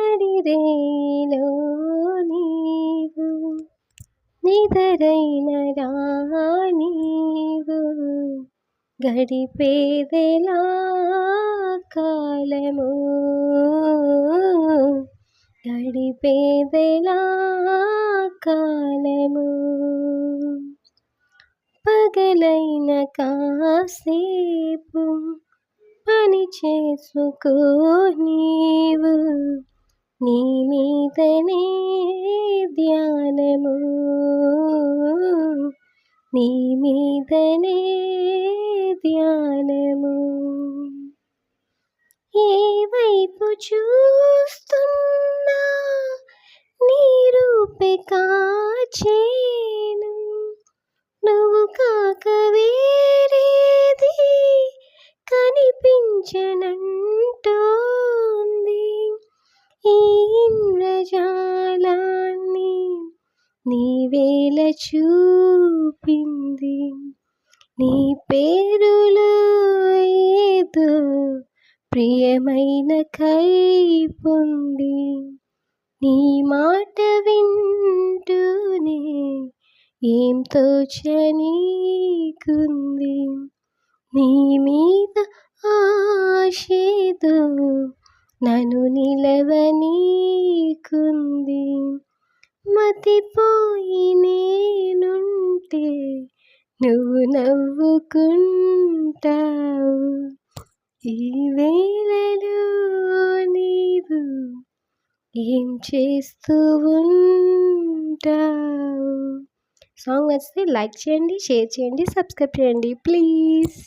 నడిరేలో నీవు నిదరైన రానీవు గడిపేదెలా కాలము గడిపేదెలా కాలము పగలైన కాసేపు పని చేసుకో నీవు నీ మీదనే ధ్యానము నీ మీదనే ధ్యానము ఏ వైపు చూస్తున్నా నీ రూపే కాచేను నువ్వు కాక వేరేది కనిపించనంటోంది ఈ ఇంద్రజాలాన్ని నీవేల చూపింది నీ పేరులో ఏదో ప్రియమైన కైపుంది నీ మాట వింటూనే ఏం తోచనీకుంది నీ మీద ఆశేదో నన్ను నిలవనీకుంది మతిపోయి నేనుంటే నువ్వు నవ్వుకుంటావు ఈ వేళలో నీవు ఏం చేస్తూ ఉంటావు. సాంగ్ నచ్చితే లైక్ చేయండి, షేర్ చేయండి, సబ్స్క్రైబ్ చేయండి ప్లీజ్.